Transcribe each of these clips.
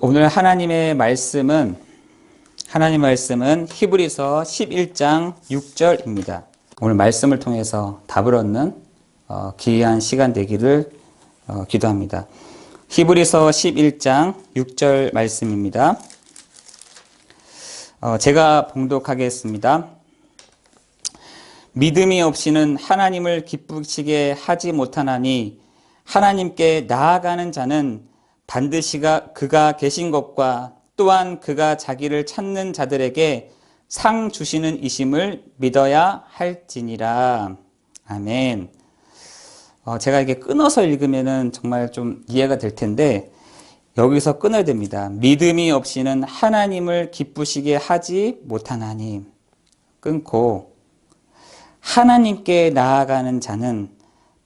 오늘 하나님 말씀은 히브리서 11장 6절입니다. 오늘 말씀을 통해서 답을 얻는 귀한 시간 되기를 기도합니다. 히브리서 11장 6절 말씀입니다. 제가 봉독하겠습니다. 믿음이 없이는 하나님을 기쁘시게 하지 못하나니 하나님께 나아가는 자는 반드시 그가 계신 것과 또한 그가 자기를 찾는 자들에게 상 주시는 이심을 믿어야 할지니라. 아멘. 제가 이게 끊어서 읽으면은 정말 좀 이해가 될 텐데 여기서 끊어야 됩니다. 믿음이 없이는 하나님을 기쁘시게 하지 못하나니 끊고 하나님께 나아가는 자는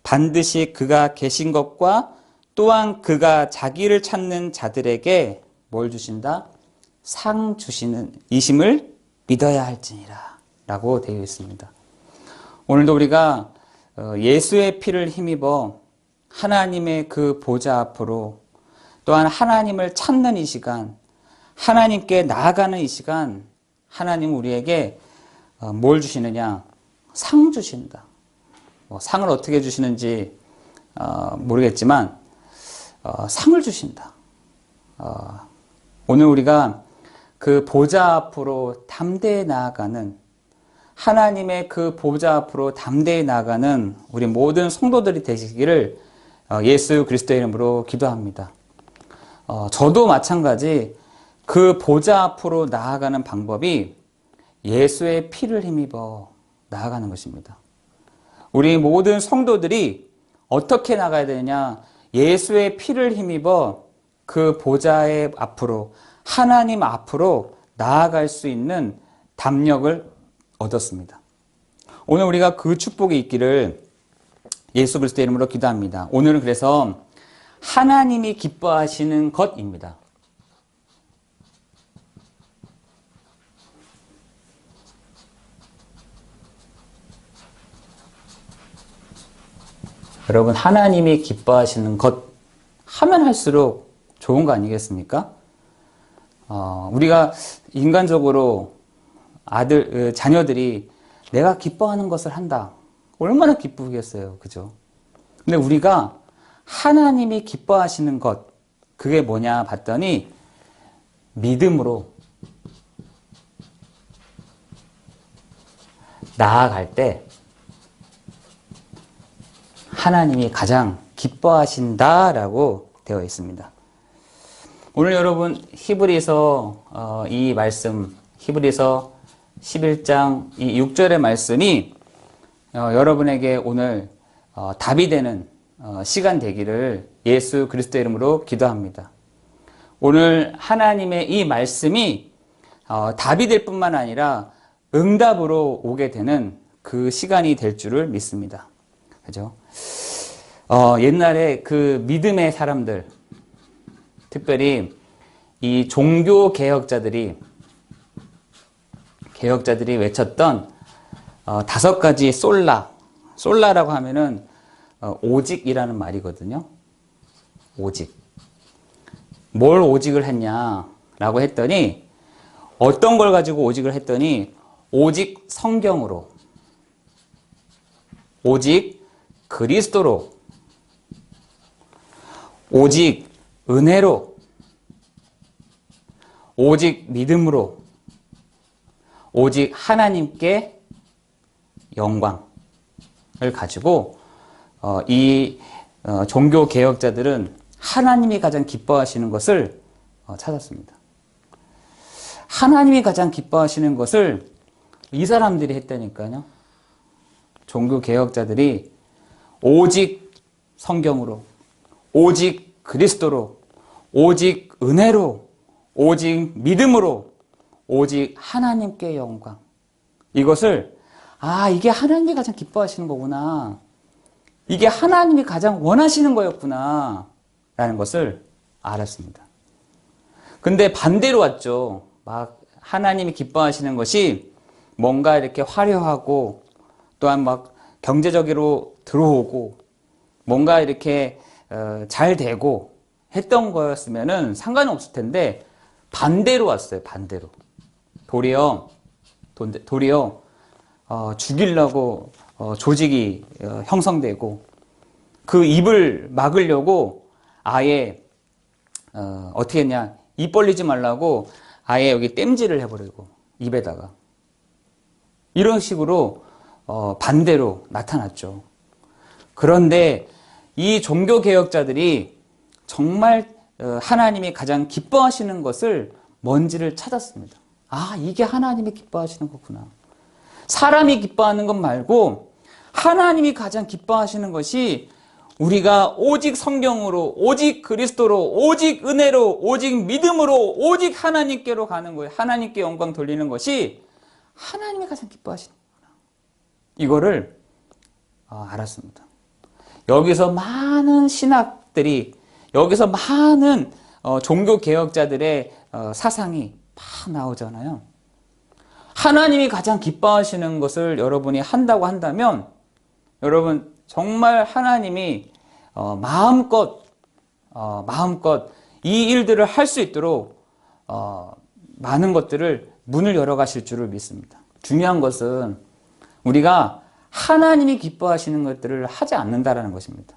반드시 그가 계신 것과 또한 그가 자기를 찾는 자들에게 뭘 주신다? 상 주시는 이심을 믿어야 할지니라 라고 되어 있습니다. 오늘도 우리가 예수의 피를 힘입어 하나님의 그 보좌 앞으로 또한 하나님을 찾는 이 시간, 하나님께 나아가는 이 시간, 하나님 우리에게 뭘 주시느냐? 상 주신다. 상을 어떻게 주시는지 모르겠지만 상을 주신다. 오늘 우리가 그 보좌 앞으로 담대히 나아가는 하나님의 그 보좌 앞으로 담대히 나아가는 우리 모든 성도들이 되시기를 예수 그리스도의 이름으로 기도합니다. 저도 마찬가지 그 보좌 앞으로 나아가는 방법이 예수의 피를 힘입어 나아가는 것입니다. 우리 모든 성도들이 어떻게 나가야 되느냐? 예수의 피를 힘입어 그 보좌의 앞으로 하나님 앞으로 나아갈 수 있는 담력을 얻었습니다. 오늘 우리가 그 축복이 있기를 예수 그리스도의 이름으로 기도합니다. 오늘은 그래서 하나님이 기뻐하시는 것입니다. 여러분, 하나님이 기뻐하시는 것 하면 할수록 좋은 거 아니겠습니까? 우리가 인간적으로 자녀들이 내가 기뻐하는 것을 한다. 얼마나 기쁘겠어요. 그죠? 근데 우리가 하나님이 기뻐하시는 것, 그게 뭐냐 봤더니 믿음으로 나아갈 때 하나님이 가장 기뻐하신다라고 되어 있습니다. 오늘 여러분 히브리서 이 말씀, 히브리서 11장 이 6절의 말씀이 여러분에게 오늘 답이 되는 시간 되기를 예수 그리스도의 이름으로 기도합니다. 오늘 하나님의 이 말씀이 답이 될 뿐만 아니라 응답으로 오게 되는 그 시간이 될 줄을 믿습니다. 그죠? 옛날에 그 믿음의 사람들, 특별히 이 종교 개혁자들이 외쳤던 5가지 솔라라고 하면은 오직이라는 말이거든요. 오직. 뭘 오직을 했냐라고 했더니 어떤 걸 가지고 오직을 했더니 오직 성경으로, 오직 그리스도로, 오직 은혜로, 오직 믿음으로, 오직 하나님께 영광을 가지고 이 종교 개혁자들은 하나님이 가장 기뻐하시는 것을 찾았습니다. 하나님이 가장 기뻐하시는 것을 이 사람들이 했다니까요. 종교 개혁자들이 오직 성경으로, 오직 그리스도로, 오직 은혜로, 오직 믿음으로, 오직 하나님께 영광. 이것을 이게 하나님이 가장 기뻐하시는 거구나. 이게 하나님이 가장 원하시는 거였구나 라는 것을 알았습니다. 근데 반대로 왔죠. 막 하나님이 기뻐하시는 것이 뭔가 이렇게 화려하고 또한 막 경제적으로 들어오고 뭔가 이렇게 잘 되고 했던 거였으면은 상관이 없을 텐데 반대로 왔어요. 반대로. 도리어 죽이려고 조직이 형성되고 그 입을 막으려고 아예 어떻게 했냐, 입 벌리지 말라고 아예 여기 땜질을 해버리고 입에다가 이런 식으로 반대로 나타났죠. 그런데 이 종교개혁자들이 정말 하나님이 가장 기뻐하시는 것을 뭔지를 찾았습니다. 아, 이게 하나님이 기뻐하시는 거구나. 사람이 기뻐하는 것 말고 하나님이 가장 기뻐하시는 것이 우리가 오직 성경으로, 오직 그리스도로, 오직 은혜로, 오직 믿음으로, 오직 하나님께로 가는 거예요. 하나님께 영광 돌리는 것이 하나님이 가장 기뻐하시는 거구나. 이거를 알았습니다. 여기서 많은 신학들이, 여기서 많은 종교개혁자들의 사상이 막 나오잖아요. 하나님이 가장 기뻐하시는 것을 여러분이 한다고 한다면 여러분 정말 하나님이 마음껏 이 일들을 할 수 있도록 많은 것들을 문을 열어 가실 줄을 믿습니다. 중요한 것은 우리가 하나님이 기뻐하시는 것들을 하지 않는다라는 것입니다.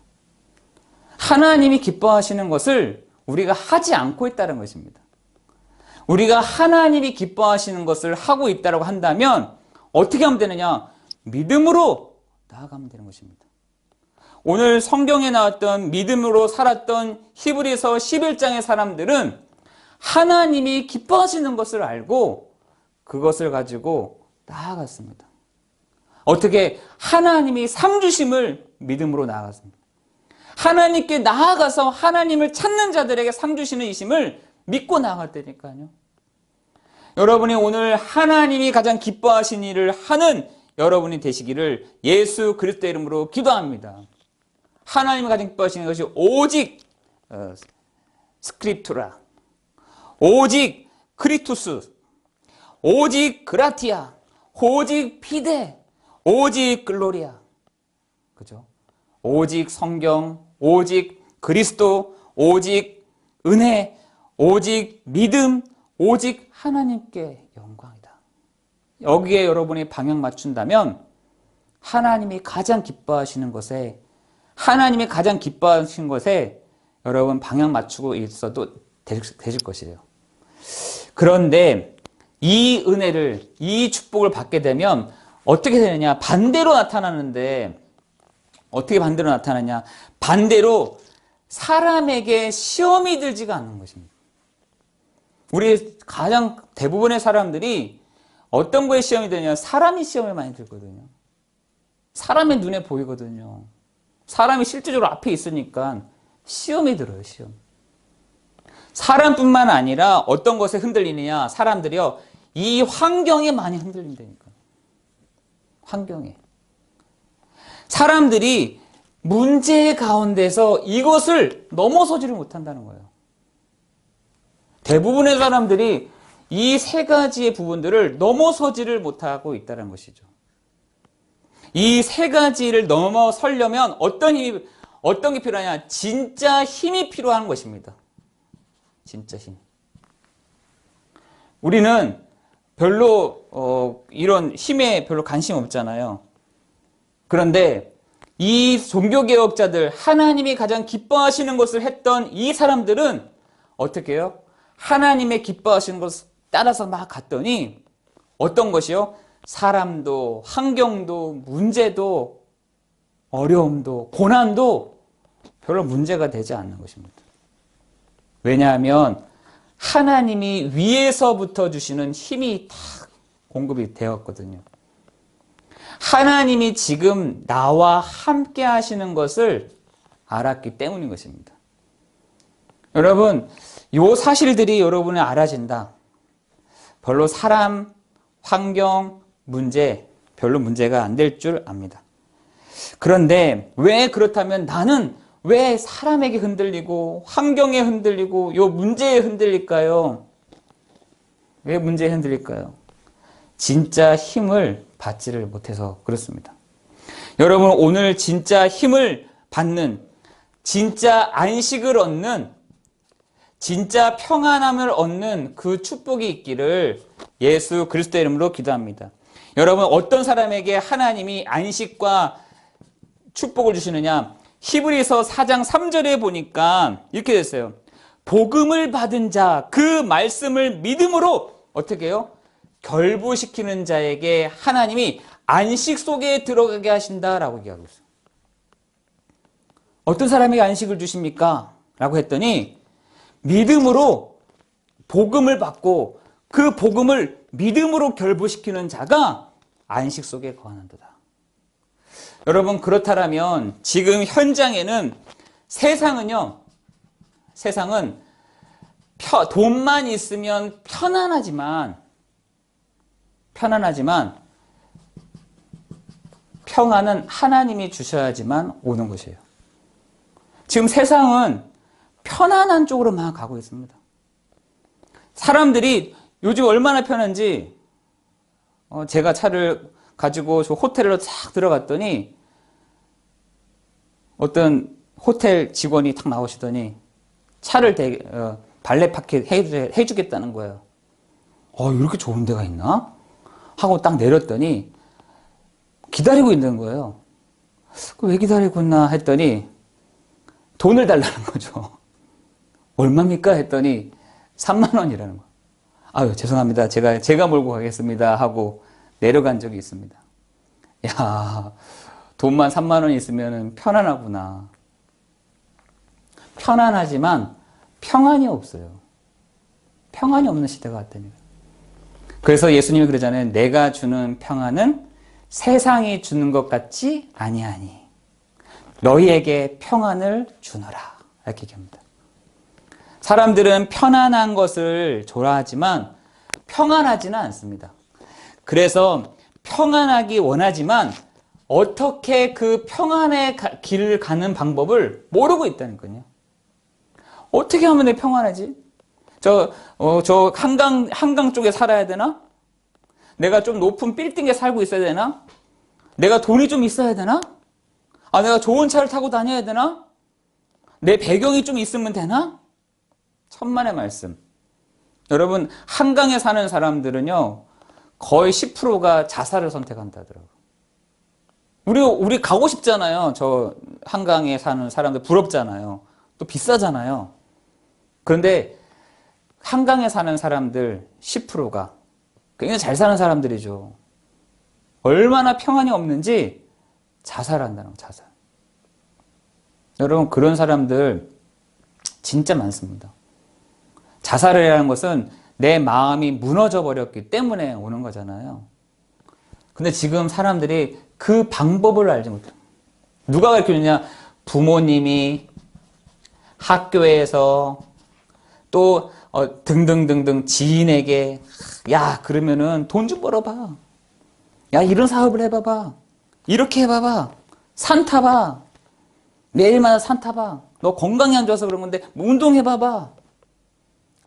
하나님이 기뻐하시는 것을 우리가 하지 않고 있다는 것입니다. 우리가 하나님이 기뻐하시는 것을 하고 있다고 한다면 어떻게 하면 되느냐? 믿음으로 나아가면 되는 것입니다. 오늘 성경에 나왔던 믿음으로 살았던 히브리서 11장의 사람들은 하나님이 기뻐하시는 것을 알고 그것을 가지고 나아갔습니다. 어떻게? 하나님이 상 주심을 믿음으로 나아갔습니다. 하나님께 나아가서 하나님을 찾는 자들에게 상 주시는 이심을 믿고 나아갔다니까요. 여러분이 오늘 하나님이 가장 기뻐하신 일을 하는 여러분이 되시기를 예수 그리스도의 이름으로 기도합니다. 하나님이 가장 기뻐하시는 것이 오직 스크립투라, 오직 크리투스, 오직 그라티아, 오직 피데, 오직 글로리아. 그죠? 오직 성경, 오직 그리스도, 오직 은혜, 오직 믿음, 오직 하나님께 영광이다. 여기에 여러분이 방향 맞춘다면 하나님이 가장 기뻐하시는 것에, 하나님이 가장 기뻐하시는 것에 여러분 방향 맞추고 있어도 되실 것이에요. 그런데 이 은혜를, 이 축복을 받게 되면 어떻게 되느냐? 반대로 나타나는데 어떻게 반대로 나타나냐? 반대로 사람에게 시험이 들지가 않는 것입니다. 우리 가장 대부분의 사람들이 어떤 거에 시험이 되냐? 사람이 시험을 많이 들거든요. 사람의 눈에 보이거든요. 사람이 실제적으로 앞에 있으니까 시험이 들어요, 시험. 사람뿐만 아니라 어떤 것에 흔들리느냐? 사람들이요, 이 환경에 많이 흔들린다니까. 환경에. 사람들이 문제 가운데서 이것을 넘어서지를 못한다는 거예요. 대부분의 사람들이 이 세 가지의 부분들을 넘어서지를 못하고 있다는 것이죠. 이 세 가지를 넘어서려면 어떤 게 필요하냐? 진짜 힘이 필요한 것입니다. 진짜 힘. 우리는 별로 이런 힘에 별로 관심 없잖아요. 그런데 이 종교개혁자들, 하나님이 가장 기뻐하시는 것을 했던 이 사람들은 어떻게 해요? 하나님의 기뻐하시는 것을 따라서 막 갔더니 어떤 것이요? 사람도, 환경도, 문제도, 어려움도, 고난도 별로 문제가 되지 않는 것입니다. 왜냐하면 하나님이 위에서부터 주시는 힘이 다 공급이 되었거든요. 하나님이 지금 나와 함께 하시는 것을 알았기 때문인 것입니다. 여러분, 이 사실들이 여러분이 알아진다. 별로 사람, 환경, 문제, 별로 문제가 안 될 줄 압니다. 그런데 왜 그렇다면 나는 왜 사람에게 흔들리고 환경에 흔들리고 이 문제에 흔들릴까요? 왜 문제에 흔들릴까요? 진짜 힘을 받지를 못해서 그렇습니다. 여러분, 오늘 진짜 힘을 받는, 진짜 안식을 얻는 진짜 평안함을 얻는 그 축복이 있기를 예수 그리스도의 이름으로 기도합니다. 여러분, 어떤 사람에게 하나님이 안식과 축복을 주시느냐? 히브리서 4장 3절에 보니까 이렇게 됐어요. 복음을 받은 자, 그 말씀을 믿음으로 어떻게 해요? 결부시키는 자에게 하나님이 안식 속에 들어가게 하신다라고 얘기하고 있어요. 어떤 사람에게 안식을 주십니까? 라고 했더니 믿음으로 복음을 받고 그 복음을 믿음으로 결부시키는 자가 안식 속에 거하는도다. 여러분, 그렇다면 지금 현장에는 세상은 돈만 있으면 편안하지만 평안은 하나님이 주셔야지만 오는 것이에요. 지금 세상은 편안한 쪽으로만 가고 있습니다. 사람들이 요즘 얼마나 편한지 제가 차를 가지고 저 호텔로 쫙 들어갔더니 어떤 호텔 직원이 탁 나오시더니 차를 발레 파킹 해주겠다는 거예요. 이렇게 좋은 데가 있나? 하고 딱 내렸더니 기다리고 있는 거예요. 왜 기다리고 있나 했더니 돈을 달라는 거죠. 얼마입니까? 했더니 3만 원이라는 거예요. 아유, 죄송합니다. 제가 몰고 가겠습니다. 하고 내려간 적이 있습니다. 야, 돈만 3만 원 있으면 편안하구나. 편안하지만 평안이 없어요. 평안이 없는 시대가 왔다니까. 그래서 예수님이 그러잖아요. 내가 주는 평안은 세상이 주는 것 같지 아니하니 너희에게 평안을 주노라. 이렇게 얘기합니다. 사람들은 편안한 것을 좋아하지만 평안하지는 않습니다. 그래서 평안하기 원하지만 어떻게 그 평안의 길을 가는 방법을 모르고 있다는 거예요. 어떻게 하면 내 평안하지? 저 한강 쪽에 살아야 되나? 내가 좀 높은 빌딩에 살고 있어야 되나? 내가 돈이 좀 있어야 되나? 내가 좋은 차를 타고 다녀야 되나? 내 배경이 좀 있으면 되나? 천만의 말씀. 여러분, 한강에 사는 사람들은요, 거의 10%가 자살을 선택한다더라고요. 우리 가고 싶잖아요. 저 한강에 사는 사람들 부럽잖아요. 또 비싸잖아요. 그런데 한강에 사는 사람들 10%가 굉장히 잘 사는 사람들이죠. 얼마나 평안이 없는지 자살한다는 거, 자살. 여러분, 그런 사람들 진짜 많습니다. 자살이라는 것은 내 마음이 무너져 버렸기 때문에 오는 거잖아요. 근데 지금 사람들이 그 방법을 알지 못해요. 누가 가르쳐주냐? 부모님이, 학교에서, 또 등등등등 지인에게, 야, 그러면은 돈 좀 벌어봐. 야, 이런 사업을 해봐봐. 이렇게 해봐봐. 산 타봐. 매일마다 산 타봐. 너 건강이 안 좋아서 그런 건데 운동해봐봐.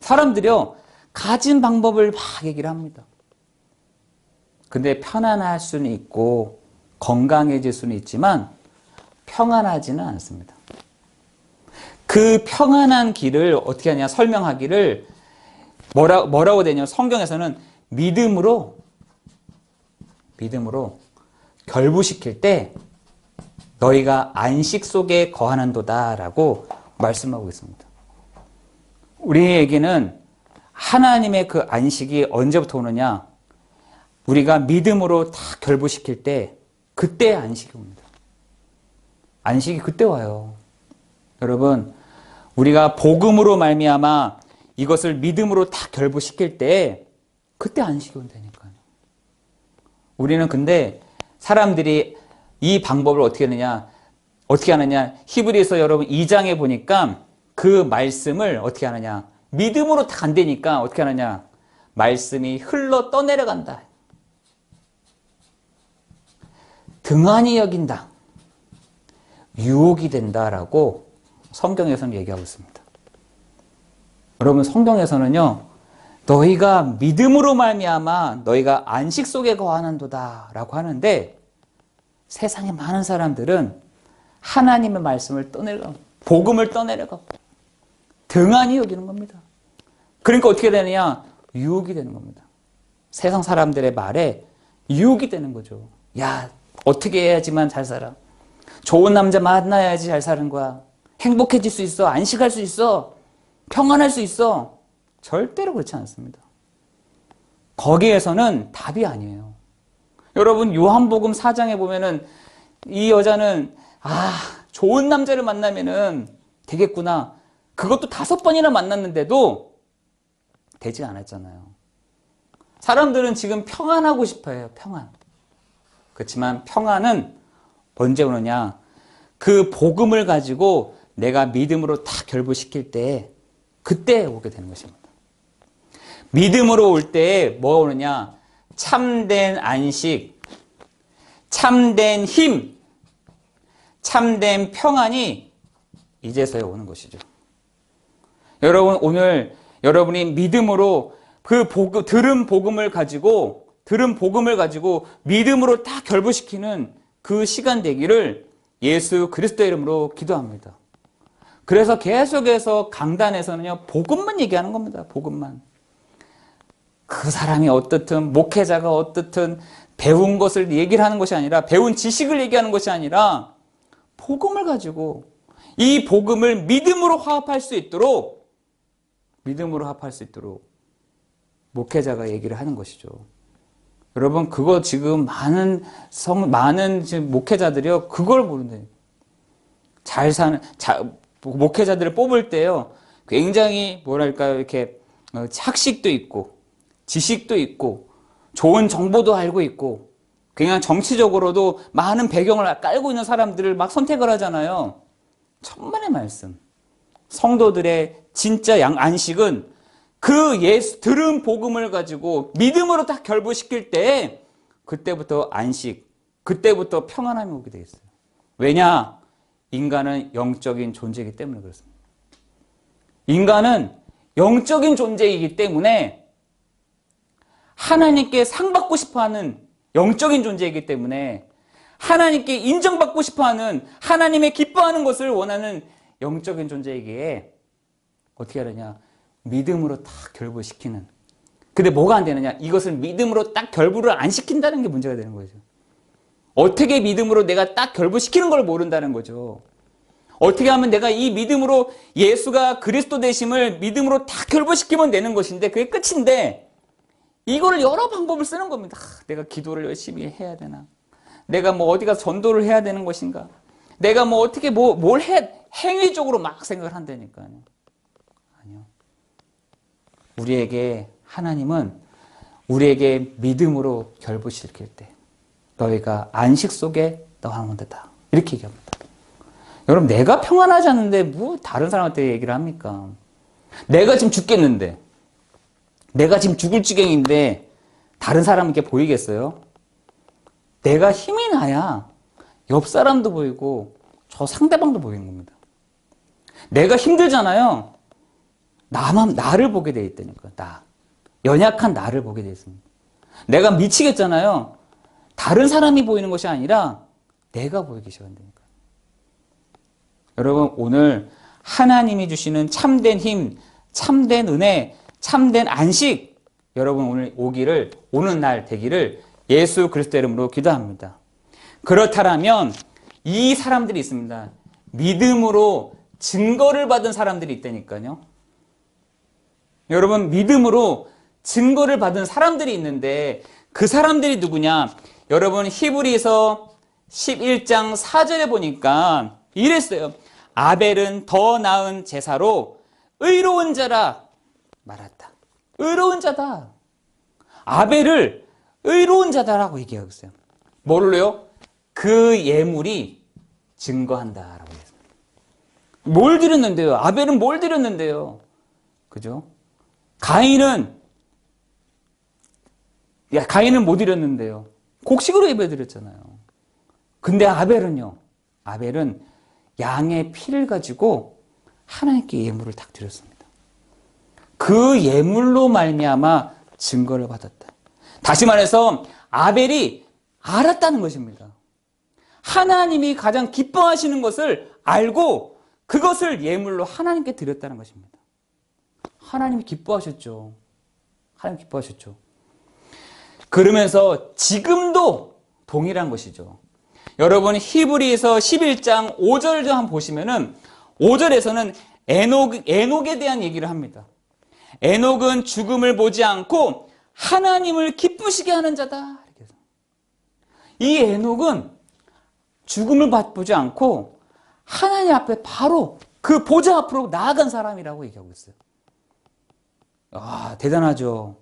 사람들이요, 가진 방법을 막 얘기를 합니다. 근데 편안할 수는 있고 건강해질 수는 있지만 평안하지는 않습니다. 그 평안한 길을 어떻게 하냐 설명하기를 뭐라고 되냐면 성경에서는 믿음으로 결부시킬 때 너희가 안식 속에 거하는도다 라고 말씀하고 있습니다. 우리에게는 하나님의 그 안식이 언제부터 오느냐? 우리가 믿음으로 다 결부시킬 때 그때 안식이 옵니다. 안식이 그때 와요. 여러분, 우리가 복음으로 말미암아 이것을 믿음으로 다 결부시킬 때 그때 안식이 온다니까요. 우리는 근데 사람들이 이 방법을 어떻게 하느냐? 히브리서 여러분 2장에 보니까 그 말씀을 어떻게 하느냐? 믿음으로 다 간다니까 어떻게 하느냐? 말씀이 흘러 떠내려간다. 등한히 여긴다. 유혹이 된다라고 성경에서는 얘기하고 있습니다. 여러분, 성경에서는요, 너희가 믿음으로 말미암아 너희가 안식 속에 거하는도다라고 하는데 세상에 많은 사람들은 하나님의 말씀을 떠내려가고 복음을 떠내려가고 등한히 여기는 겁니다. 그러니까 어떻게 되느냐? 유혹이 되는 겁니다. 세상 사람들의 말에 유혹이 되는 거죠. 야, 어떻게 해야지만 잘 살아. 좋은 남자 만나야지 잘 사는 거야. 행복해질 수 있어. 안식할 수 있어. 평안할 수 있어. 절대로 그렇지 않습니다. 거기에서는 답이 아니에요. 여러분, 요한복음 4장에 보면은 이 여자는 좋은 남자를 만나면은 되겠구나. 그것도 5번이나 만났는데도 되지 않았잖아요. 사람들은 지금 평안하고 싶어해요. 평안. 그렇지만 평안은 언제 오느냐? 그 복음을 가지고 내가 믿음으로 다 결부시킬 때 그때 오게 되는 것입니다. 믿음으로 올 때 뭐가 오느냐? 참된 안식, 참된 힘, 참된 평안이 이제서야 오는 것이죠. 여러분, 오늘 여러분이 믿음으로 그 복음, 들은 복음을 가지고 믿음으로 다 결부시키는 그 시간 되기를 예수 그리스도의 이름으로 기도합니다. 그래서 계속해서 강단에서는요, 복음만 얘기하는 겁니다. 복음만. 그 사람이 어떻든, 목회자가 어떻든, 배운 것을 얘기를 하는 것이 아니라, 배운 지식을 얘기하는 것이 아니라, 복음을 가지고, 이 복음을 믿음으로 화합할 수 있도록, 목회자가 얘기를 하는 것이죠. 여러분, 그거 지금 많은 지금 목회자들이요, 그걸 모른대요. 목회자들을 뽑을 때요, 굉장히, 이렇게, 학식도 있고, 지식도 있고, 좋은 정보도 알고 있고, 그냥 정치적으로도 많은 배경을 깔고 있는 사람들을 막 선택을 하잖아요. 천만의 말씀. 성도들의 진짜 안식은 그 들은 복음을 가지고 믿음으로 딱 결부시킬 때 그때부터 안식, 그때부터 평안함이 오게 되어 있어요. 왜냐? 인간은 영적인 존재이기 때문에 그렇습니다. 인간은 영적인 존재이기 때문에 하나님께 상받고 싶어하는 영적인 존재이기 때문에 하나님께 인정받고 싶어하는 하나님의 기뻐하는 것을 원하는 영적인 존재이기에 어떻게 하느냐? 믿음으로 딱 결부시키는. 근데 뭐가 안 되느냐? 이것을 믿음으로 딱 결부를 안 시킨다는 게 문제가 되는 거죠. 어떻게 믿음으로 내가 딱 결부시키는 걸 모른다는 거죠. 어떻게 하면 내가 이 믿음으로 예수가 그리스도 되심을 믿음으로 딱 결부시키면 되는 것인데 그게 끝인데 이거를 여러 방법을 쓰는 겁니다. 내가 기도를 열심히 해야 되나? 내가 어디 가서 전도를 해야 되는 것인가? 내가 어떻게 행위적으로 막 생각을 한다니까요. 아니요. 하나님은 우리에게 믿음으로 결부시킬 때 너희가 안식 속에 너하는데다. 이렇게 얘기합니다. 여러분, 내가 평안하지 않는데 다른 사람한테 얘기를 합니까? 내가 지금 죽겠는데, 내가 지금 죽을 지경인데 다른 사람에게 보이겠어요? 내가 힘이 나야 옆 사람도 보이고 저 상대방도 보이는 겁니다. 내가 힘들잖아요. 나를 보게 돼 있다니까. 연약한 나를 보게 돼 있습니다. 내가 미치겠잖아요. 다른 사람이 보이는 것이 아니라 내가 보이기 시작한다니까. 여러분, 오늘 하나님이 주시는 참된 힘, 참된 은혜, 참된 안식, 여러분 오늘 오는 날 되기를 예수 그리스도의 이름으로 기도합니다. 그렇다면 이 사람들이 있습니다. 믿음으로 증거를 받은 사람들이 있다니까요. 여러분, 믿음으로 증거를 받은 사람들이 있는데 그 사람들이 누구냐? 여러분, 히브리서 11장 4절에 보니까 이랬어요. 아벨은 더 나은 제사로 의로운 자라 말았다. 의로운 자다. 아벨을 의로운 자다라고 얘기하고 있어요. 뭘로요? 그 예물이 증거한다라고 했습니다. 뭘 드렸는데요? 아벨은 뭘 드렸는데요? 그죠? 가인은 못 드렸는데요. 곡식으로 예배 드렸잖아요. 근데 아벨은 양의 피를 가지고 하나님께 예물을 딱 드렸습니다. 그 예물로 말미암아 증거를 받았다. 다시 말해서 아벨이 알았다는 것입니다. 하나님이 가장 기뻐하시는 것을 알고 그것을 예물로 하나님께 드렸다는 것입니다. 하나님이 기뻐하셨죠. 하나님 기뻐하셨죠. 그러면서 지금도 동일한 것이죠. 여러분 히브리서 11장 5절 좀 한번 보시면은 5절에서는 에녹에 대한 얘기를 합니다. 에녹은 죽음을 보지 않고 하나님을 기쁘시게 하는 자다. 이 에녹은 죽음을 보지 않고 하나님 앞에 바로 그 보좌 앞으로 나아간 사람이라고 얘기하고 있어요. 아, 대단하죠.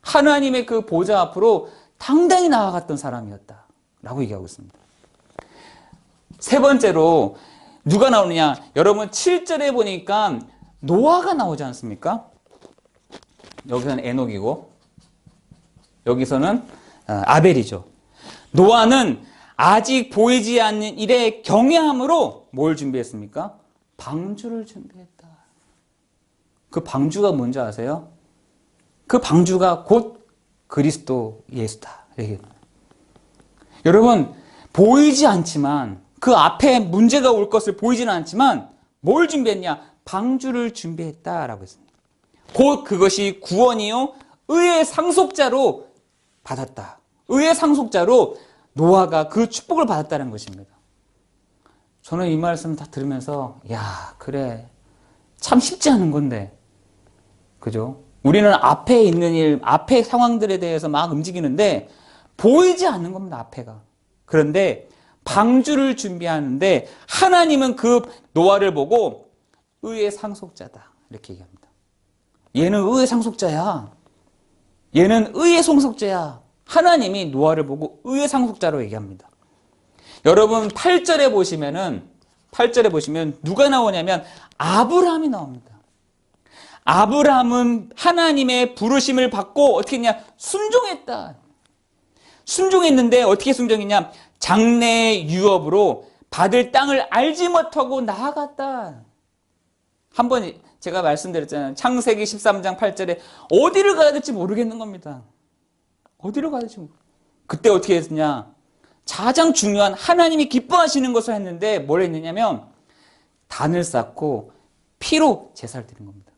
하나님의 그 보좌 앞으로 당당히 나아갔던 사람이었다라고 얘기하고 있습니다. 세 번째로 누가 나오느냐? 여러분 7절에 보니까 노아가 나오지 않습니까? 여기서는 에녹이고 여기서는 아벨이죠. 노아는 아직 보이지 않는 일에 경외함으로 뭘 준비했습니까? 방주를 준비했다. 그 방주가 뭔지 아세요? 그 방주가 곧 그리스도 예수다. 여러분 보이지 않지만 그 앞에 문제가 올 것을 보이지는 않지만 뭘 준비했냐? 방주를 준비했다라고 했습니다. 곧 그것이 구원이요 의의 상속자로 받았다. 의의 상속자로 노아가 그 축복을 받았다는 것입니다. 저는 이 말씀 다 들으면서 야 그래 참 쉽지 않은 건데 그죠? 우리는 앞에 있는 일, 앞에 상황들에 대해서 막 움직이는데 보이지 않는 겁니다. 앞에가. 그런데 방주를 준비하는데 하나님은 그 노아를 보고 의의 상속자다 이렇게 얘기합니다. 얘는 의의 상속자야. 얘는 의의 상속자야. 하나님이 노아를 보고 의의 상속자로 얘기합니다. 여러분 8절에 보시면 누가 나오냐면 아브라함이 나옵니다. 아브라함은 하나님의 부르심을 받고 어떻게 했냐? 순종했다. 순종했는데 어떻게 순종했냐? 장래의 유업으로 받을 땅을 알지 못하고 나아갔다. 한번 제가 말씀드렸잖아요. 창세기 13장 8절에 어디를 가야 될지 모르겠는 겁니다. 어디를 가야 될지 그때 어떻게 했냐? 가장 중요한 하나님이 기뻐하시는 것을 했는데 뭘 했느냐면 단을 쌓고 피로 제사를 드린 겁니다.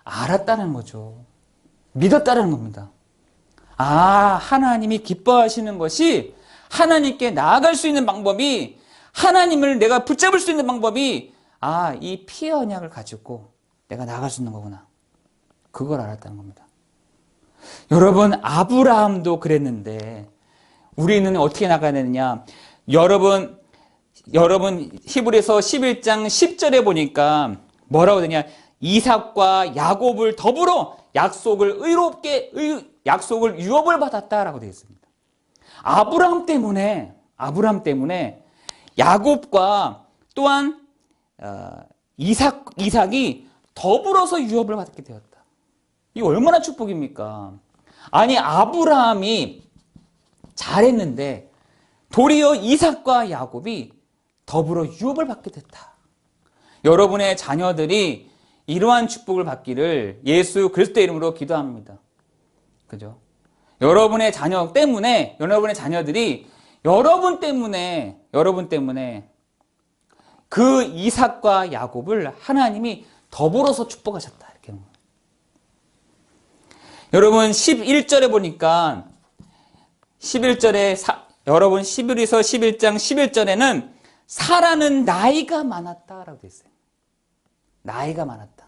알았다는 거죠. 믿었다는 겁니다. 아, 하나님이 기뻐하시는 것이 하나님께 나아갈 수 있는 방법이 하나님을 내가 붙잡을 수 있는 방법이 아, 이 피의 언약을 가지고 내가 나아갈 수 있는 거구나. 그걸 알았다는 겁니다. 여러분 아브라함도 그랬는데 우리는 어떻게 나가야 되느냐? 여러분 히브리서 11장 10절에 보니까 뭐라고 되냐? 이삭과 야곱을 더불어 약속을 유업을 받았다라고 되어 있습니다. 아브라함 때문에 야곱과 또한 이삭이 더불어서 유업을 받게 되었다. 이거 얼마나 축복입니까? 아니 아브라함이 잘했는데 도리어 이삭과 야곱이 더불어 유업을 받게 됐다. 여러분의 자녀들이 이러한 축복을 받기를 예수 그리스도의 이름으로 기도합니다. 그죠? 여러분의 자녀 때문에 여러분의 자녀들이 여러분 때문에 그 이삭과 야곱을 하나님이 더불어서 축복하셨다. 이렇게. 여러분 11절에 보니까 11절에 여러분 히브리서 11장 11절에는 사라는 나이가 많았다라고 되어 있어요. 나이가 많았다.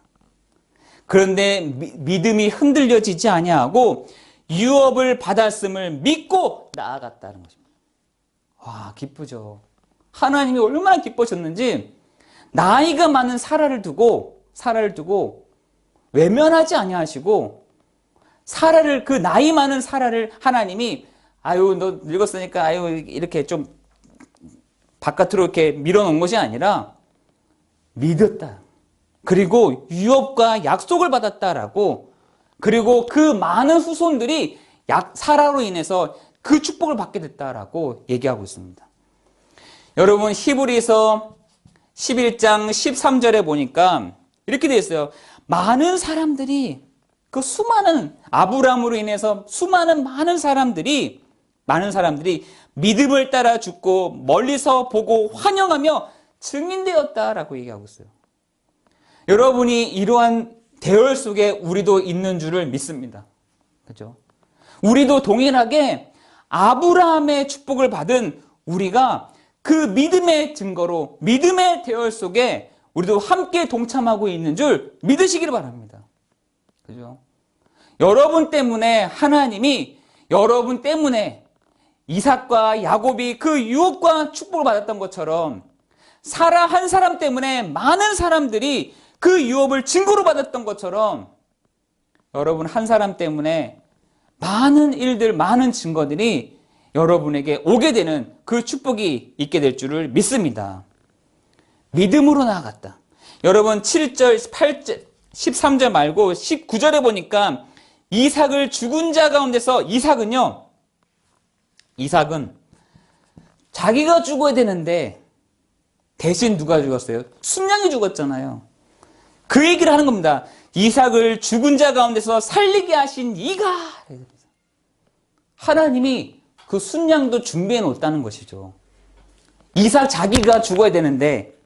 그런데 믿음이 흔들려지지 아니하고 유업을 받았음을 믿고 나아갔다는 것입니다. 와, 기쁘죠. 하나님이 얼마나 기뻐졌는지 나이가 많은 사라를 두고 외면하지 아니하시고 그 나이 많은 사라를 하나님이 아유 너 늙었으니까 아유 이렇게 좀 바깥으로 이렇게 밀어놓은 것이 아니라 믿었다. 그리고 유업과 약속을 받았다라고 그리고 그 많은 후손들이 사라로 인해서 그 축복을 받게 됐다라고 얘기하고 있습니다. 여러분 히브리서 11장 13절에 보니까 이렇게 되어 있어요. 많은 사람들이 그 수많은 아브라함으로 인해서 많은 사람들이 믿음을 따라 죽고 멀리서 보고 환영하며 증인되었다라고 얘기하고 있어요. 여러분이 이러한 대열 속에 우리도 있는 줄을 믿습니다. 그죠? 우리도 동일하게 아브라함의 축복을 받은 우리가 그 믿음의 증거로 믿음의 대열 속에 우리도 함께 동참하고 있는 줄 믿으시기를 바랍니다. 그죠? 여러분 때문에 하나님이 여러분 때문에 이삭과 야곱이 그 유업과 축복을 받았던 것처럼 사라 한 사람 때문에 많은 사람들이 그 유업을 증거로 받았던 것처럼 여러분 한 사람 때문에 많은 일들, 많은 증거들이 여러분에게 오게 되는 그 축복이 있게 될 줄을 믿습니다. 믿음으로 나아갔다. 여러분 7절, 8절, 13절 말고 19절에 보니까 이삭을 죽은 자 가운데서 이삭은 자기가 죽어야 되는데 대신 누가 죽었어요? 순양이 죽었잖아요. 그 얘기를 하는 겁니다. 이삭을 죽은 자 가운데서 살리게 하신 이가 하나님이 그 순양도 준비해 놓았다는 것이죠. 이삭 자기가 죽어야 되는데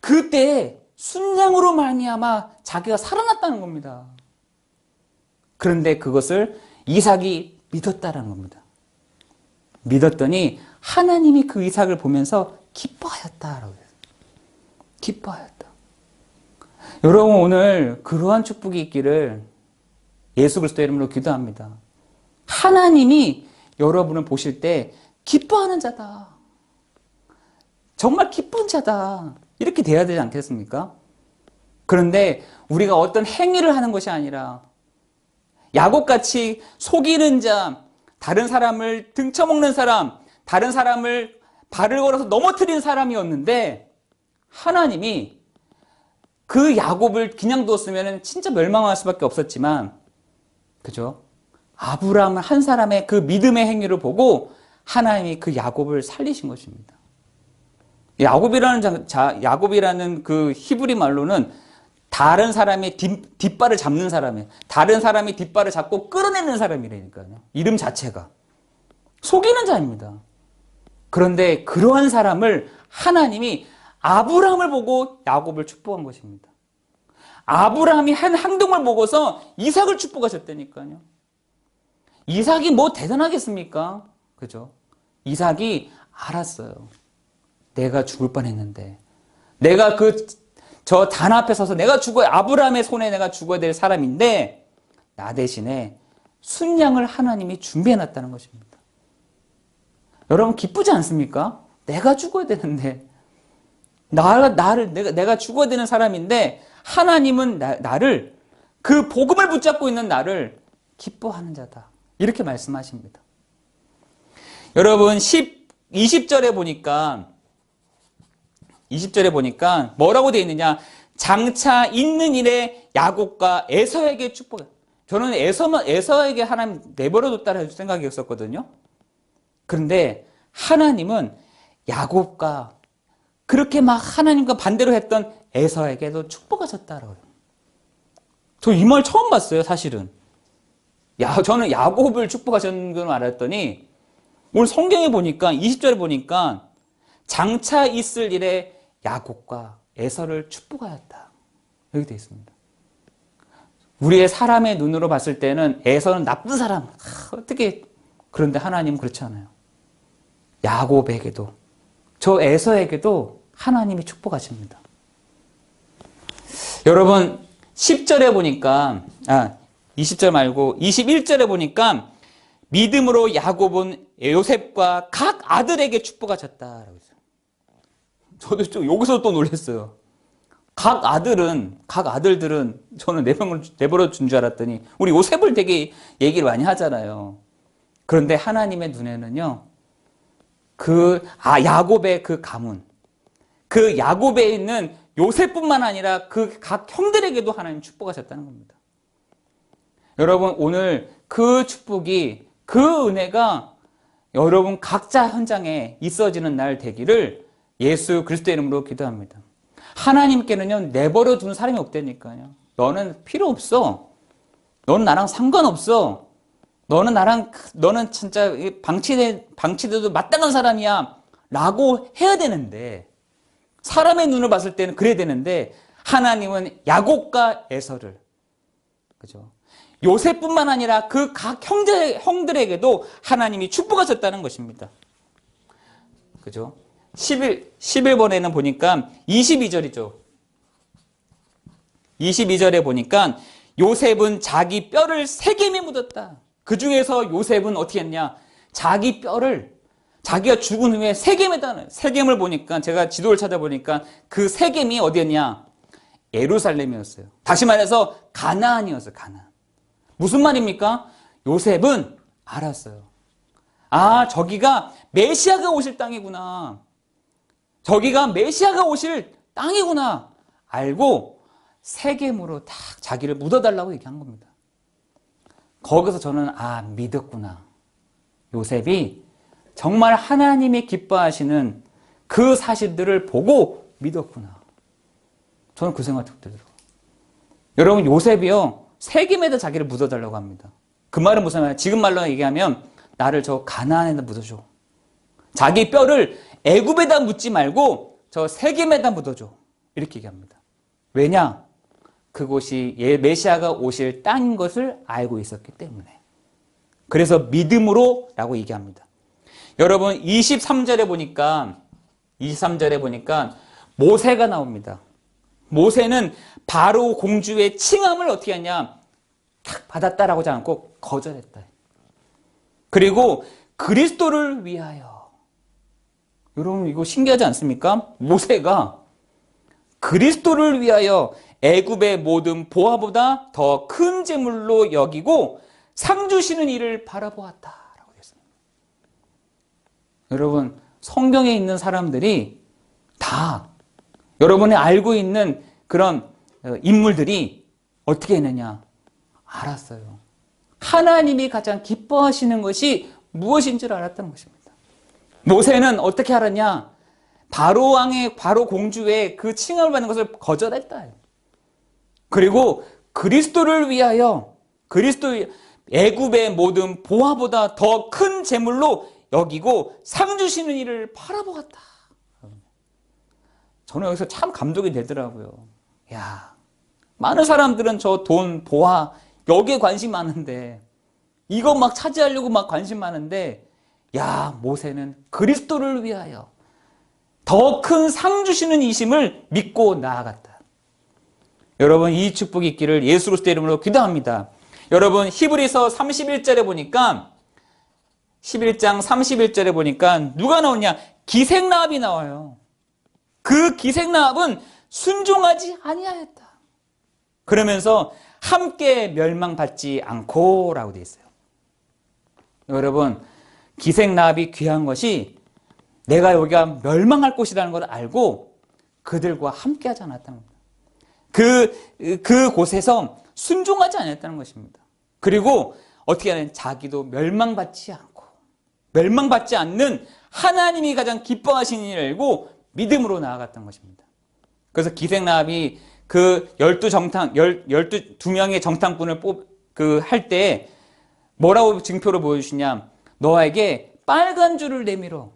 그때 순양으로 말미암아 자기가 살아났다는 겁니다. 그런데 그것을 이삭이 믿었다는 겁니다. 믿었더니 하나님이 그 이삭을 보면서 기뻐하였다라고 해요. 기뻐하였다. 여러분 오늘 그러한 축복이 있기를 예수 그리스도의 이름으로 기도합니다. 하나님이 여러분을 보실 때 기뻐하는 자다. 정말 기쁜 자다. 이렇게 돼야 되지 않겠습니까? 그런데 우리가 어떤 행위를 하는 것이 아니라 야곱같이 속이는 자, 다른 사람을 등쳐먹는 사람, 다른 사람을 발을 걸어서 넘어뜨린 사람이었는데 하나님이 그 야곱을 그냥 두었으면 진짜 멸망할 수밖에 없었지만 그죠? 아브라함 한 사람의 그 믿음의 행위를 보고 하나님이 그 야곱을 살리신 것입니다. 야곱이라는 그 히브리 말로는 다른 사람의 뒷발을 잡는 사람이에요. 다른 사람이 뒷발을 잡고 끌어내는 사람이라니까요. 이름 자체가. 속이는 자입니다. 그런데 그러한 사람을 하나님이 아브라함을 보고 야곱을 축복한 것입니다. 아브라함이 한 행동을 보고서 이삭을 축복하셨다니까요. 이삭이 뭐 대단하겠습니까? 그죠? 이삭이 알았어요. 내가 죽을 뻔했는데 내가 저 단 앞에 서서 내가 아브라함의 손에 내가 죽어야 될 사람인데 나 대신에 순양을 하나님이 준비해 놨다는 것입니다. 여러분 기쁘지 않습니까? 내가 죽어야 되는데 내가 죽어야 되는 사람인데 하나님은 나를 그 복음을 붙잡고 있는 나를 기뻐하는 자다. 이렇게 말씀하십니다. 여러분 20절에 보니까 뭐라고 되어 있느냐? 장차 있는 일에 야곱과 에서에게 축복. 저는 에서에게 하나님 내버려뒀다는 생각이었었거든요. 그런데 하나님은 야곱과 그렇게 막 하나님과 반대로 했던 에서에게도 축복하셨다라고요. 저 이 말 처음 봤어요, 사실은. 저는 야곱을 축복하셨는 걸 알았더니 오늘 성경에 보니까 20절에 보니까 장차 있을 일에 야곱과 에서를 축복하였다. 여기 되어 있습니다. 우리의 사람의 눈으로 봤을 때는 에서는 나쁜 사람. 어떻게 그런데 하나님은 그렇지 않아요. 야곱에게도 저 에서에게도 하나님이 축복하십니다. 여러분 10절에 보니까 20절 말고 21절에 보니까 믿음으로 야곱은 요셉과 각 아들에게 축복하셨다라고 했어요. 저도 좀 여기서 또 놀랐어요. 각 아들들은 저는 내버려 준 줄 알았더니 우리 요셉을 되게 얘기를 많이 하잖아요. 그런데 하나님의 눈에는요. 야곱의 그 가문, 그 야곱에 있는 요셉뿐만 아니라 그 각 형들에게도 하나님 축복하셨다는 겁니다. 여러분 오늘 그 축복이 그 은혜가 여러분 각자 현장에 있어지는 날 되기를 예수 그리스도의 이름으로 기도합니다. 하나님께는요 내버려 두는 사람이 없다니까요. 너는 필요 없어. 너는 나랑 상관없어. 너는 진짜 방치돼도 마땅한 사람이야 라고 해야 되는데 사람의 눈을 봤을 때는 그래야 되는데 하나님은 야곱과 에서를, 그죠? 요셉뿐만 아니라 그 각 형들에게도 하나님이 축복하셨다는 것입니다. 그죠? 11번에는 보니까 22절이죠. 22절에 보니까 요셉은 자기 뼈를 세겜에 묻었다. 그 중에서 요셉은 어떻게 했냐? 자기 뼈를 자기가 죽은 후에 세겜에다, 세겜을 보니까 제가 지도를 찾아보니까 그 세겜이 어디였냐? 예루살렘이었어요. 다시 말해서 가나안이었어요. 가나안. 무슨 말입니까? 요셉은 알았어요. 아, 저기가 메시아가 오실 땅이구나. 저기가 메시아가 오실 땅이구나. 알고 세겜으로 딱 자기를 묻어달라고 얘기한 겁니다. 거기서 저는 믿었구나. 요셉이 정말 하나님이 기뻐하시는 그 사실들을 보고 믿었구나. 저는 그 생각이 들더라고요. 여러분, 요셉이요, 세겜에다 자기를 묻어달라고 합니다. 그 말은 무슨 말이에요? 지금 말로 얘기하면 나를 저 가나안에다 묻어줘. 자기 뼈를 애굽에다 묻지 말고 저 세겜에다 묻어줘. 이렇게 얘기합니다. 왜냐? 그곳이 메시아가 오실 땅인 것을 알고 있었기 때문에. 그래서 믿음으로 라고 얘기합니다. 여러분, 23절에 보니까 모세가 나옵니다. 모세는 바로 공주의 칭함을 어떻게 하냐? 탁 받았다라고 하지 않고 거절했다. 그리고 그리스도를 위하여. 여러분, 이거 신기하지 않습니까? 모세가 그리스도를 위하여 애굽의 모든 보화보다 더 큰 재물로 여기고 상 주시는 이를 바라보았다라고 했습니다. 여러분, 성경에 있는 사람들이 다 여러분이 알고 있는 그런 인물들이 어떻게 했느냐? 알았어요. 하나님이 가장 기뻐하시는 것이 무엇인지를 알았다는 것입니다. 모세는 어떻게 알았냐? 바로 왕의, 바로 공주의 그 칭함을 받는 것을 거절했다. 그리고 그리스도를 위하여, 애굽의 모든 보화보다 더 큰 재물로 여기고 상 주시는 이를 바라보았다. 저는 여기서 참 감동이 되더라고요. 야, 많은 사람들은 저 돈, 보화, 여기에 관심 많은데, 이거 막 차지하려고 막 관심 많은데, 야, 모세는 그리스도를 위하여 더 큰 상 주시는 이심을 믿고 나아갔다. 여러분, 이 축복이 있기를 예수 그리스도의 이름으로 기도합니다. 여러분, 히브리서 31절에 보니까 11장 31절에 보니까 누가 나오냐? 기생라합이 나와요. 그 기생라합은 순종하지 아니하였다. 그러면서 함께 멸망받지 않고 라고 되어 있어요. 여러분, 기생라합이 귀한 것이 내가 여기가 멸망할 곳이라는 걸 알고 그들과 함께 하지 않았다는 겁니다. 그 곳에서 순종하지 않았다는 것입니다. 그리고 어떻게 하냐? 자기도 멸망받지 않고, 멸망받지 않는 하나님이 가장 기뻐하시는 일을 알고 믿음으로 나아갔던 것입니다. 그래서 기생라합이 그 12명의 정탐꾼을 할 때 뭐라고 증표를 보여주시냐? 너에게 빨간 줄을 내밀어.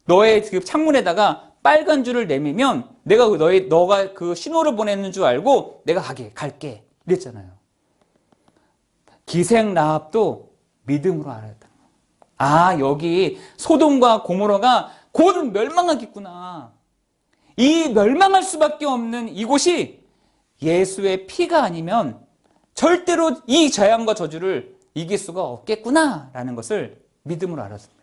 너의 그 창문에다가 빨간 줄을 내밀면 내가 너가 그 신호를 보내는 줄 알고 내가 갈게. 이랬잖아요. 기생라합도 믿음으로 알았다. 아, 여기 소돔과 고모라가 곧 멸망하겠구나. 이 멸망할 수밖에 없는 이곳이 예수의 피가 아니면 절대로 이 재앙과 저주를 이길 수가 없겠구나라는 것을 믿음으로 알았습니다.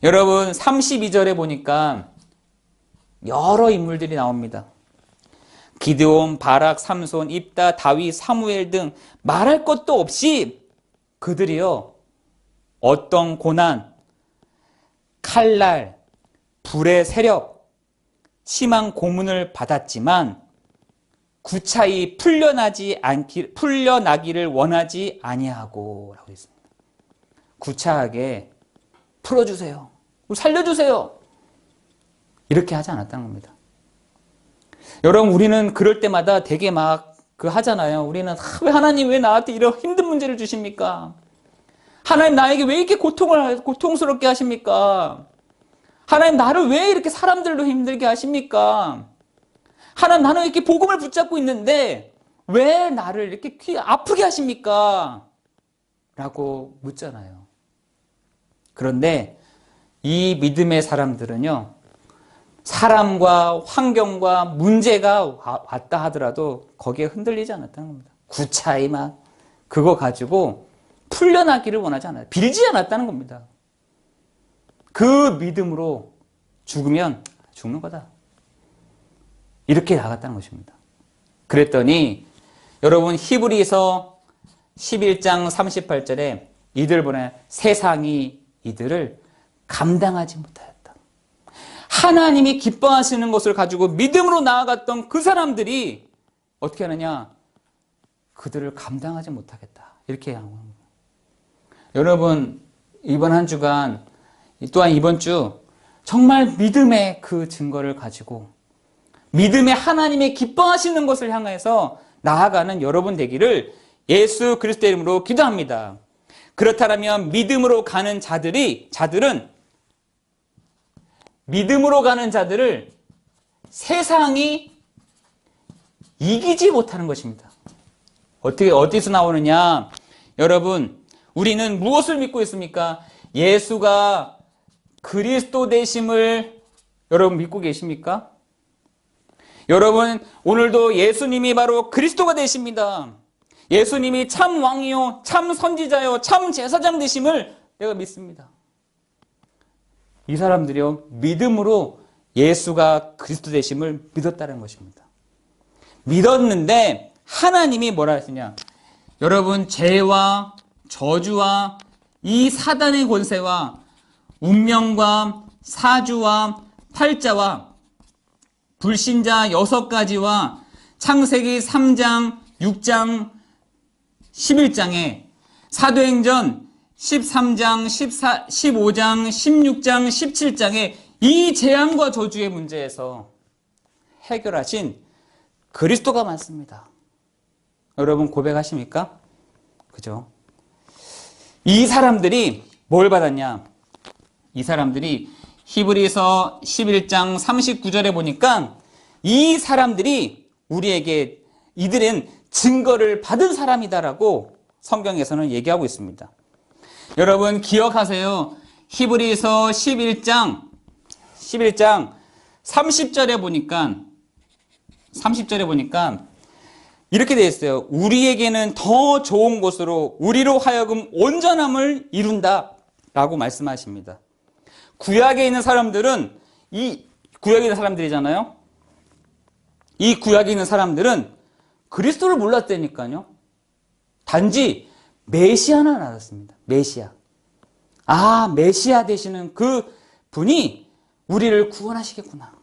여러분, 32절에 보니까 여러 인물들이 나옵니다. 기드온, 바락, 삼손, 입다, 다윗, 사무엘 등 말할 것도 없이 그들이요, 어떤 고난, 칼날, 불의 세력, 심한 고문을 받았지만 구차히 풀려나기를 원하지 아니하고 라고 했습니다. 구차하게 풀어주세요. 살려주세요. 이렇게 하지 않았다는 겁니다. 여러분, 우리는 그럴 때마다 되게 막 하잖아요. 우리는 왜 하나님 왜 나한테 이런 힘든 문제를 주십니까? 하나님 나에게 왜 이렇게 고통스럽게 하십니까? 하나님 나를 왜 이렇게 사람들로 힘들게 하십니까? 하나님, 나는 이렇게 복음을 붙잡고 있는데 왜 나를 이렇게 아프게 하십니까? 라고 묻잖아요. 그런데 이 믿음의 사람들은요, 사람과 환경과 문제가 왔다 하더라도 거기에 흔들리지 않았다는 겁니다. 구차히 막 그거 가지고 풀려나기를 원하지 않아요. 빌지 않았다는 겁니다. 그 믿음으로 죽으면 죽는 거다. 이렇게 나갔다는 것입니다. 그랬더니 여러분, 히브리서 11장 38절에 이들 보내 세상이 이들을 감당하지 못하였다. 하나님이 기뻐하시는 것을 가지고 믿음으로 나아갔던 그 사람들이 어떻게 하느냐? 그들을 감당하지 못하겠다. 이렇게 하는 겁니다. 여러분, 이번 한 주간 또한 이번 주 정말 믿음의 그 증거를 가지고 믿음의 하나님의 기뻐하시는 것을 향해서 나아가는 여러분 되기를 예수 그리스도의 이름으로 기도합니다. 그렇다면 믿음으로 가는 믿음으로 가는 자들을 세상이 이기지 못하는 것입니다. 어디서 나오느냐? 여러분, 우리는 무엇을 믿고 있습니까? 예수가 그리스도 되심을 여러분 믿고 계십니까? 여러분, 오늘도 예수님이 바로 그리스도가 되십니다. 예수님이 참 왕이요, 참 선지자요, 참 제사장 되심을 내가 믿습니다. 이 사람들이요, 믿음으로 예수가 그리스도 되심을 믿었다는 것입니다. 믿었는데 하나님이 뭐라 하시냐? 여러분, 죄와 저주와 이 사단의 권세와 운명과 사주와 팔자와 불신자 6가지와 창세기 3장, 6장, 11장에 사도행전 13장, 15장, 16장, 17장에 이 재앙과 저주의 문제에서 해결하신 그리스도가 많습니다. 여러분 고백하십니까? 그죠? 이 사람들이 뭘 받았냐? 이 사람들이 히브리서 11장 39절에 보니까 이 사람들이 우리에게 이들은 증거를 받은 사람이다라고 성경에서는 얘기하고 있습니다. 여러분 기억하세요. 히브리서 11장 30절에 보니까 이렇게 되어 있어요. 우리에게는 더 좋은 것으로 우리로 하여금 온전함을 이룬다 라고 말씀하십니다. 구약에 있는 사람들은 구약에 있는 사람들이잖아요. 이 구약에 있는 사람들은 그리스도를 몰랐다니까요. 단지 메시아는 알았습니다. 메시아. 메시아 되시는 그 분이 우리를 구원하시겠구나.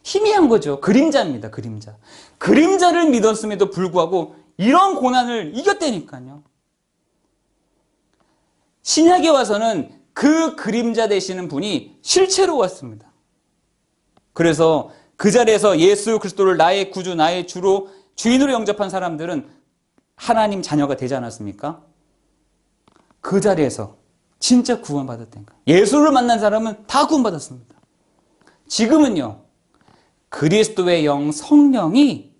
희미한 거죠. 그림자입니다. 그림자. 그림자를 믿었음에도 불구하고 이런 고난을 이겼다니까요. 신약에 와서는 그 그림자 되시는 분이 실체로 왔습니다. 그래서 그 자리에서 예수 그리스도를 나의 구주, 나의 주로 주인으로 영접한 사람들은 하나님 자녀가 되지 않았습니까? 그 자리에서 진짜 구원받았다니까. 예수를 만난 사람은 다 구원받았습니다. 지금은요, 그리스도의 영 성령이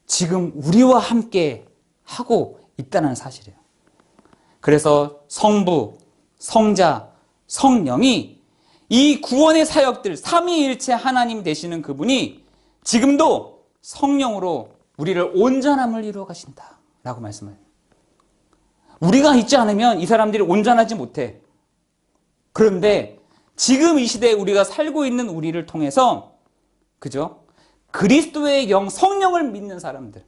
지금 우리와 함께 하고 있다는 사실이에요. 그래서 성부, 성자, 성령이 이 구원의 사역들, 삼위일체 하나님 되시는 그분이 지금도 성령으로 우리를 온전함을 이루어 가신다 라고 말씀해요. 우리가 있지 않으면 이 사람들이 온전하지 못해. 그런데 지금 이 시대에 우리가 살고 있는 우리를 통해서 그죠? 그리스도의 영 성령을 믿는 사람들,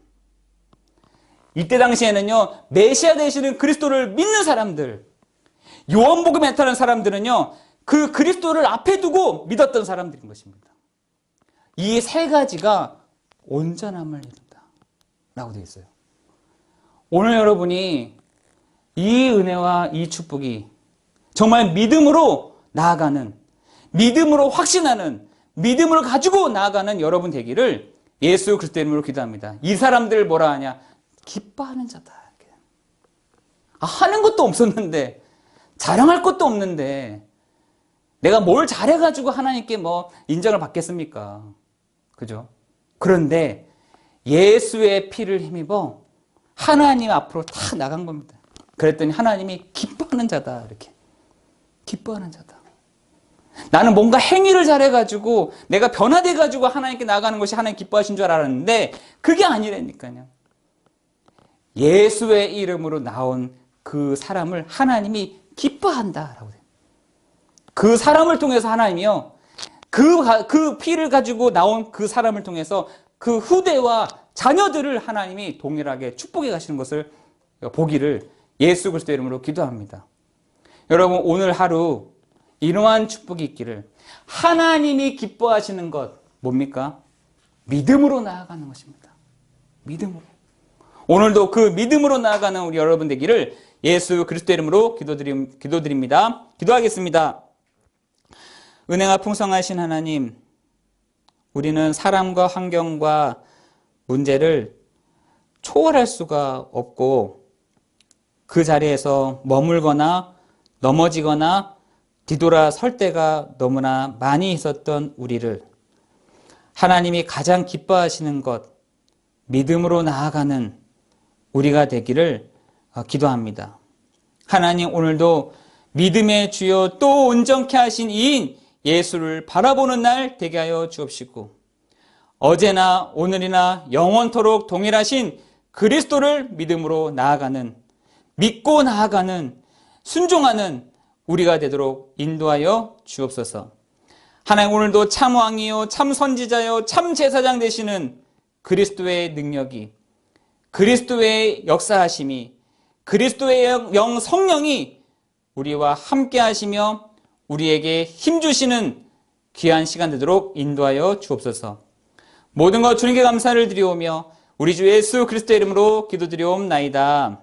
이때 당시에는요 메시아 되시는 그리스도를 믿는 사람들, 요한복음에 따른 사람들은요 그 그리스도를 앞에 두고 믿었던 사람들인 것입니다. 이 세 가지가 온전함을 이룬다 라고 되어 있어요. 오늘 여러분이 이 은혜와 이 축복이 정말 믿음으로 나아가는, 믿음으로 확신하는, 믿음을 가지고 나아가는 여러분 되기를 예수 그리스도의 이름으로 기도합니다. 이 사람들 뭐라 하냐? 기뻐하는 자다. 하는 것도 없었는데, 자랑할 것도 없는데 내가 뭘 잘해가지고 하나님께 인정을 받겠습니까? 그죠? 그런데 예수의 피를 힘입어 하나님 앞으로 다 나간 겁니다. 그랬더니 하나님이 기뻐하는 자다. 이렇게. 기뻐하는 자다. 나는 뭔가 행위를 잘해가지고 내가 변화돼가지고 하나님께 나가는 것이 하나님 기뻐하신 줄 알았는데 그게 아니라니까요. 예수의 이름으로 나온 그 사람을 하나님이 기뻐한다라고 돼요. 그 사람을 통해서 하나님이요. 그 피를 가지고 나온 그 사람을 통해서 그 후대와 자녀들을 하나님이 동일하게 축복해 가시는 것을 보기를 예수 그리스도의 이름으로 기도합니다. 여러분 오늘 하루 이러한 축복이 있기를 하나님이 기뻐하시는 것 뭡니까? 믿음으로 나아가는 것입니다. 믿음으로. 오늘도 그 믿음으로 나아가는 우리 여러분 되기를 예수 그리스도의 이름으로 기도드립니다. 기도하겠습니다. 은혜가 풍성하신 하나님, 우리는 사람과 환경과 문제를 초월할 수가 없고 그 자리에서 머물거나 넘어지거나 뒤돌아 설 때가 너무나 많이 있었던 우리를 하나님이 가장 기뻐하시는 것, 믿음으로 나아가는 우리가 되기를 기도합니다. 하나님 오늘도 믿음의 주요 또 온전케 하신 이인 예수를 바라보는 날 되게 하여 주옵시고 어제나 오늘이나 영원토록 동일하신 그리스도를 믿음으로 나아가는 믿고 나아가는 순종하는 우리가 되도록 인도하여 주옵소서. 하나님 오늘도 참 왕이요 참 선지자요 참 제사장 되시는 그리스도의 능력이 그리스도의 역사하심이 그리스도의 영 성령이 우리와 함께 하시며 우리에게 힘주시는 귀한 시간 되도록 인도하여 주옵소서. 모든 것 주님께 감사를 드리오며 우리 주 예수 그리스도의 이름으로 기도드리옵나이다.